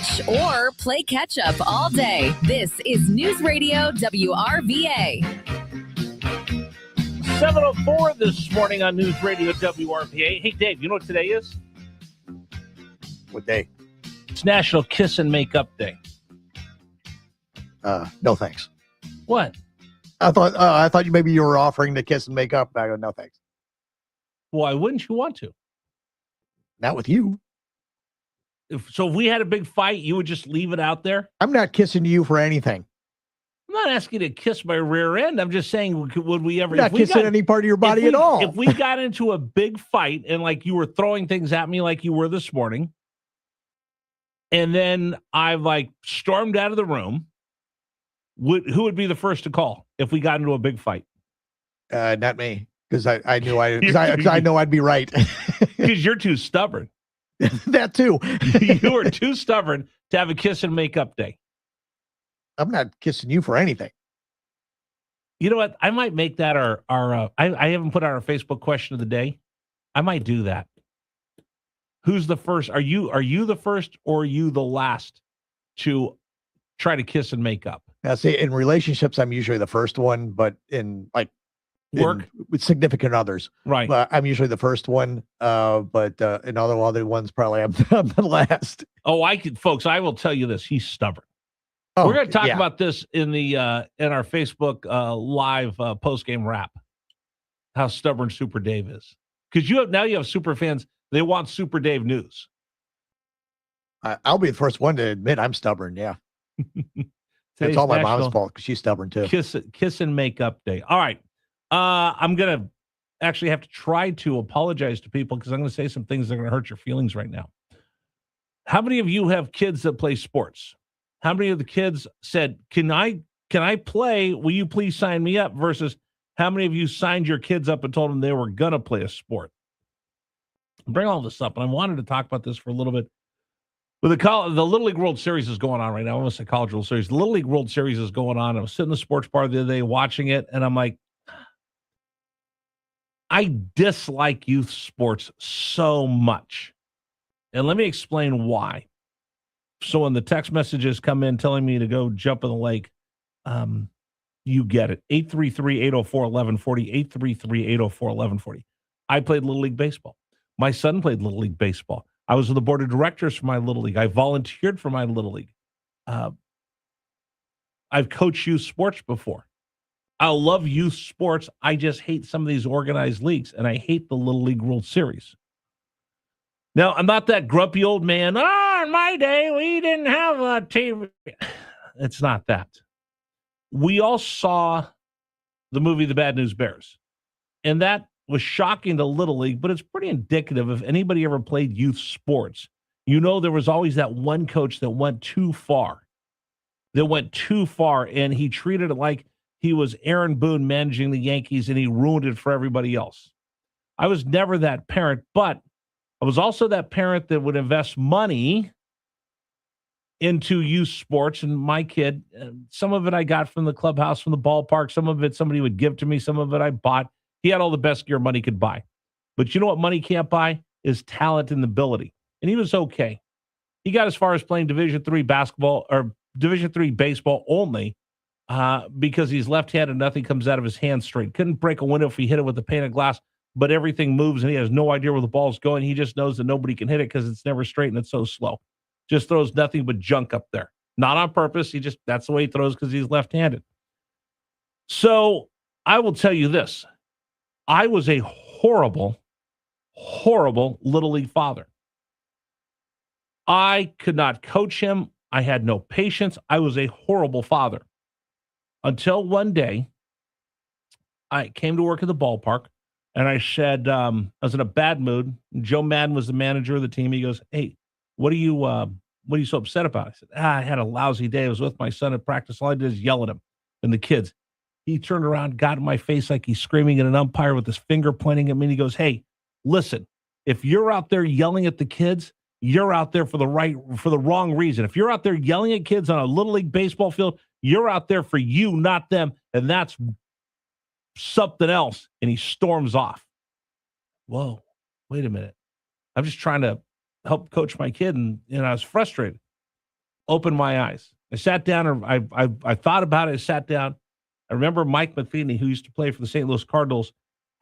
switch or play catch up all day. This is News Radio WRVA. 7:04 this morning on News Radio WRVA. Hey, Dave, you know what today is? What day? It's National Kiss and Make Up Day. No thanks. What? I thought maybe you were offering to kiss and make up. I go, no thanks. Why wouldn't you want to? Not with you. If we had a big fight, you would just leave it out there? I'm not kissing you for anything. I'm not asking you to kiss my rear end. I'm just saying, would we ever? I'm not kissing any part of your body at all. If we got into a big fight and like you were throwing things at me like you were this morning, and then I've like stormed out of the room, who would be the first to call if we got into a big fight? Not me, because I know I'd be right. Because you're too stubborn. That too. You are too stubborn to have a kiss and make up day. I'm not kissing you for anything. You know what? I might make that our I haven't put out our Facebook question of the day. I might do that. Who's the first? Are you the first or are you the last to try to kiss and make up? Now, see, in relationships, I'm usually the first one, but in like work with significant others, right? I'm usually the first one, but in other ones, probably I'm the last. Oh, folks. I will tell you this: he's stubborn. Oh, we're going to talk about this in the in our Facebook live post game wrap. How stubborn Super Dave is, because you have super fans. They want Super Dave news. I'll be the first one to admit I'm stubborn. Yeah, it's all my mom's fault because she's stubborn too. Kiss and make up day. All right, I'm going to actually have to try to apologize to people because I'm going to say some things that are going to hurt your feelings right now. How many of you have kids that play sports? How many of the kids said, can I play? Will you please sign me up? Versus how many of you signed your kids up and told them they were going to play a sport? Bring all this up. And I wanted to talk about this for a little bit. With the Little League World Series is going on right now. I want to say College World Series. The Little League World Series is going on. I was sitting in the sports bar the other day watching it. And I'm like, I dislike youth sports so much. And let me explain why. So when the text messages come in telling me to go jump in the lake, you get it. 833-804-1140, 833-804-1140. I played Little League Baseball. My son played Little League Baseball. I was on the board of directors for my Little League. I volunteered for my Little League. I've coached youth sports before. I love youth sports. I just hate some of these organized leagues, and I hate the Little League World Series. Now, I'm not that grumpy old man. In my day, we didn't have a TV. It's not that. We all saw the movie The Bad News Bears, and that was shocking to Little League, but it's pretty indicative. If anybody ever played youth sports, you know there was always that one coach that went too far. And he treated it like he was Aaron Boone managing the Yankees, and he ruined it for everybody else. I was never that parent, but I was also that parent that would invest money into youth sports. And my kid, some of it I got from the clubhouse, from the ballpark. Some of it somebody would give to me. Some of it I bought. He had all the best gear money could buy. But you know what money can't buy? Is talent and ability. And he was okay. He got as far as playing Division III basketball or Division III baseball only because he's left-handed. Nothing comes out of his hand straight. Couldn't break a window if he hit it with a pane of glass. But everything moves, and he has no idea where the ball's going. He just knows that nobody can hit it because it's never straight and it's so slow. Just throws nothing but junk up there. Not on purpose. That's the way he throws because he's left-handed. So I will tell you this. I was a horrible, horrible Little League father. I could not coach him. I had no patience. I was a horrible father. Until one day, I came to work at the ballpark. And I said, I was in a bad mood. Joe Madden was the manager of the team. He goes, "Hey, what are you so upset about?" I said, I had a lousy day. I was with my son at practice. All I did is yell at him and the kids. He turned around, got in my face like he's screaming at an umpire with his finger pointing at me. And he goes, "Hey, listen, if you're out there yelling at the kids, you're out there for the wrong reason. If you're out there yelling at kids on a Little League baseball field, you're out there for you, not them. And that's something else." And he storms off. Whoa, wait a minute. I'm just trying to help coach my kid, and I was frustrated. opened my eyes. I sat down and I thought about it. I sat down. I remember Mike Matheny, who used to play for the St. Louis Cardinals,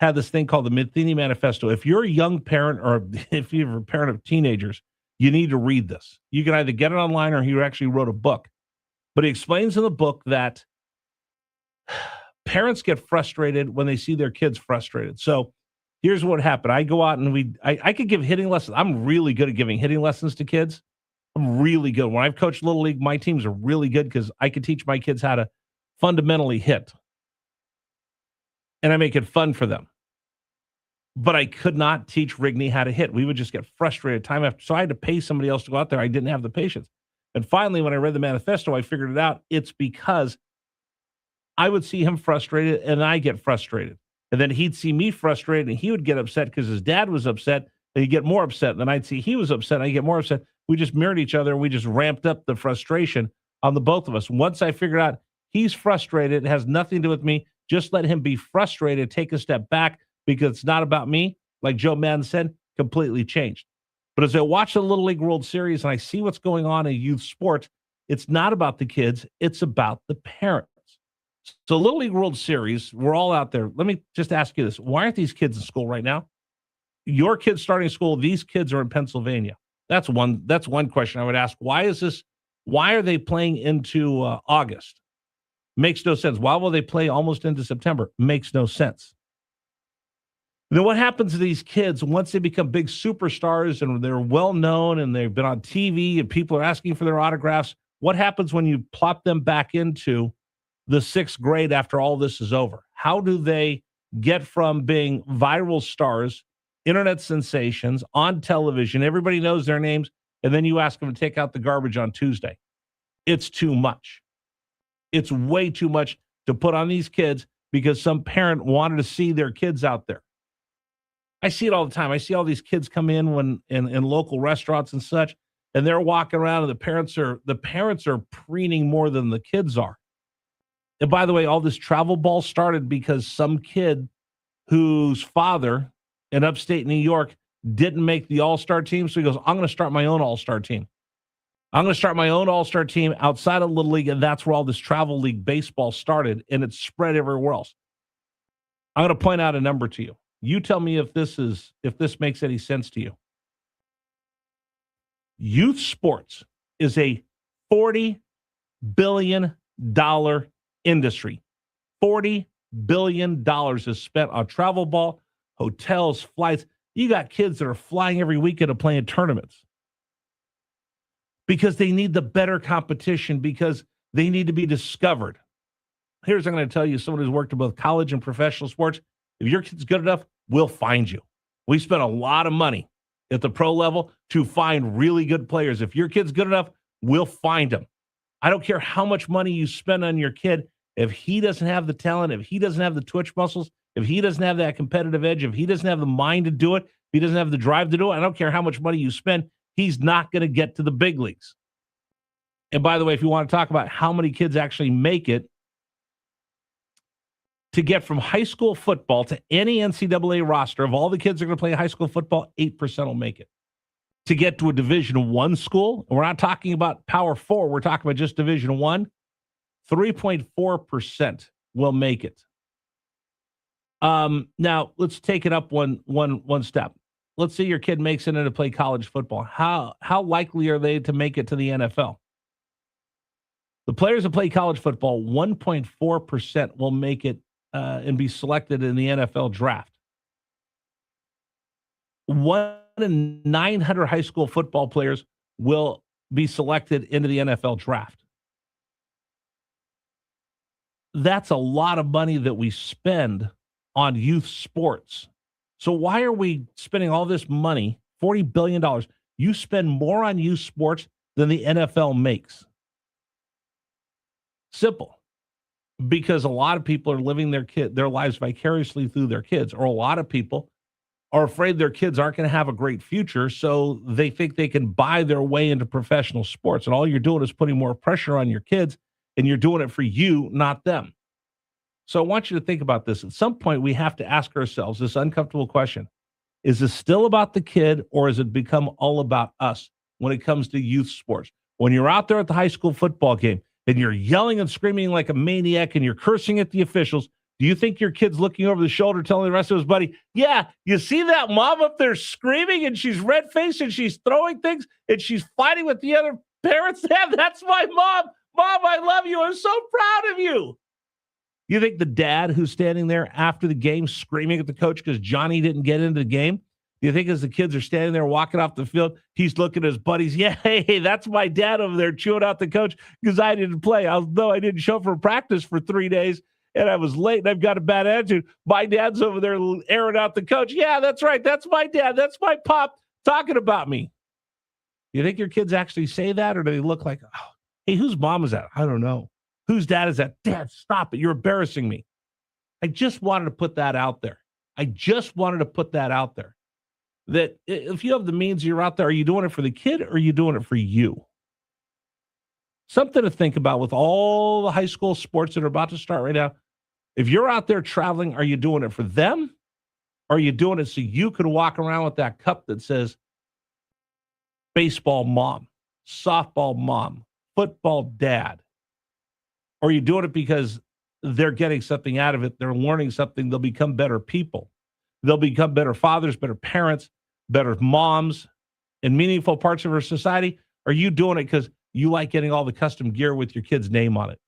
had this thing called the Matheny Manifesto. If you're a young parent or if you're a parent of teenagers, you need to read this. You can either get it online or he actually wrote a book. But he explains in the book that parents get frustrated when they see their kids frustrated. So here's what happened. I go out and I could give hitting lessons. I'm really good at giving hitting lessons to kids. I'm really good. When I've coached Little League, my teams are really good because I can teach my kids how to fundamentally hit. And I make it fun for them. But I could not teach Rigney how to hit. We would just get frustrated time after. So I had to pay somebody else to go out there. I didn't have the patience. And finally, when I read the manifesto, I figured it out. It's because I would see him frustrated and I get frustrated. And then he'd see me frustrated and he would get upset because his dad was upset and he'd get more upset. And then I'd see he was upset and I'd get more upset. We just mirrored each other and we just ramped up the frustration on the both of us. Once I figured out he's frustrated, it has nothing to do with me. Just let him be frustrated, take a step back because it's not about me. Like Joe Madden said, completely changed. But as I watch the Little League World Series and I see what's going on in youth sports, it's not about the kids, it's about the parents. So Little League World Series, we're all out there. Let me just ask you this. Why aren't these kids in school right now? Your kids starting school, these kids are in Pennsylvania. That's one question I would ask. Why are they playing into August? Makes no sense. Why will they play almost into September? Makes no sense. Then what happens to these kids once they become big superstars and they're well known and they've been on TV and people are asking for their autographs? What happens when you plop them back into the sixth grade after all this is over? How do they get from being viral stars, internet sensations, on television, everybody knows their names, and then you ask them to take out the garbage on Tuesday? It's too much. It's way too much to put on these kids because some parent wanted to see their kids out there. I see it all the time. I see all these kids come in in local restaurants and such, and they're walking around and the parents are preening more than the kids are. And by the way, all this travel ball started because some kid whose father in upstate New York didn't make the all-star team. So he goes, I'm going to start my own all-star team. I'm going to start my own all-star team outside of Little League, and that's where all this travel league baseball started, and it's spread everywhere else. I'm going to point out a number to you. You tell me if this makes any sense to you. Youth sports is a $40 billion industry. $40 billion is spent on travel ball, hotels, flights. You got kids that are flying every weekend to play in tournaments because they need the better competition, because they need to be discovered. Here's what I'm going to tell you, someone who's worked in both college and professional sports. If your kid's good enough, we'll find you. We spent a lot of money at the pro level to find really good players. If your kid's good enough, we'll find them. I don't care how much money you spend on your kid. If he doesn't have the talent, if he doesn't have the twitch muscles, if he doesn't have that competitive edge, if he doesn't have the mind to do it, if he doesn't have the drive to do it, I don't care how much money you spend, he's not going to get to the big leagues. And by the way, if you want to talk about how many kids actually make it, to get from high school football to any NCAA roster of all the kids that are going to play high school football, 8% will make it. To get to a Division I school, and we're not talking about Power 4, we're talking about just Division I, 3.4% will make it. Now, let's take it up one step. Let's say your kid makes it in to play college football. How likely are they to make it to the NFL? The players that play college football, 1.4% will make it and be selected in the NFL draft. 1 in 900 high school football players will be selected into the NFL draft. That's a lot of money that we spend on youth sports. So why are we spending all this money, $40 billion? You spend more on youth sports than the NFL makes. Simple. Because a lot of people are living their lives vicariously through their kids, or a lot of people are afraid their kids aren't going to have a great future, so they think they can buy their way into professional sports. And all you're doing is putting more pressure on your kids, and you're doing it for you, not them. So I want you to think about this. At some point, we have to ask ourselves this uncomfortable question. Is this still about the kid, or has it become all about us when it comes to youth sports? when you're out there at the high school football game and you're yelling and screaming like a maniac and you're cursing at the officials, do you think your kid's looking over the shoulder telling the rest of his buddy, yeah, you see that mom up there screaming and she's red-faced and she's throwing things and she's fighting with the other parents? Yeah, that's my mom. Mom, I love you. I'm so proud of you. You think the dad who's standing there after the game screaming at the coach because Johnny didn't get into the game, do you think as the kids are standing there walking off the field, he's looking at his buddies, yeah, hey, that's my dad over there chewing out the coach because I didn't play. Although I didn't show up for practice for 3 days and I was late and I've got a bad attitude, my dad's over there airing out the coach. Yeah, that's right. That's my dad. That's my pop talking about me. You think your kids actually say that, or do they look like, oh, hey, whose mom is that? I don't know. Whose dad is that? Dad, stop it. You're embarrassing me. I just wanted to put that out there. That if you have the means, you're out there, are you doing it for the kid or are you doing it for you? Something to think about with all the high school sports that are about to start right now. If you're out there traveling, are you doing it for them? Or are you doing it so you can walk around with that cup that says baseball mom, softball mom, football dad? Or are you doing it because they're getting something out of it? They're learning something. They'll become better people. They'll become better fathers, better parents, better moms in meaningful parts of our society. Are you doing it because you like getting all the custom gear with your kid's name on it?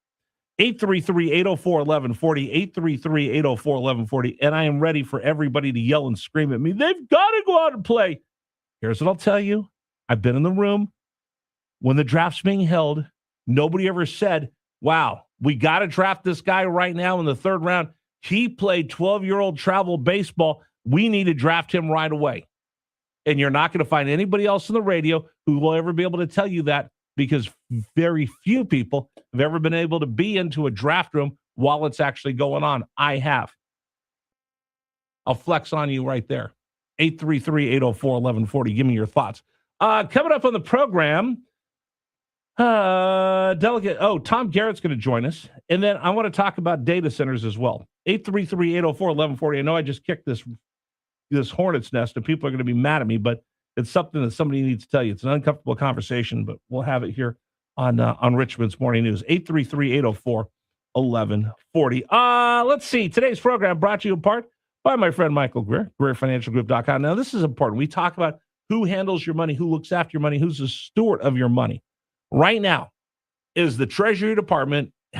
833-804-1140, 833-804-1140. And I am ready for everybody to yell and scream at me. They've got to go out and play. Here's what I'll tell you. I've been in the room when the draft's being held. Nobody ever said, wow, we got to draft this guy right now in the third round. He played 12-year-old travel baseball. We need to draft him right away. And you're not going to find anybody else on the radio who will ever be able to tell you that, because very few people have ever been able to be into a draft room while it's actually going on. I have. I'll flex on you right there. 833-804-1140. Give me your thoughts. Coming up on the program, Tom Garrett's going to join us. And then I want to talk about data centers as well. 833-804-1140. I know I just kicked this hornet's nest and people are going to be mad at me, but it's something that somebody needs to tell you. It's an uncomfortable conversation, but we'll have it here on Richmond's Morning News. 833-804-1140. Let's see. Today's program brought to you in part by my friend Michael Greer, GreerFinancialGroup.com. Now, this is important. We talk about who handles your money, who looks after your money, who's the steward of your money. Right now is the Treasury Department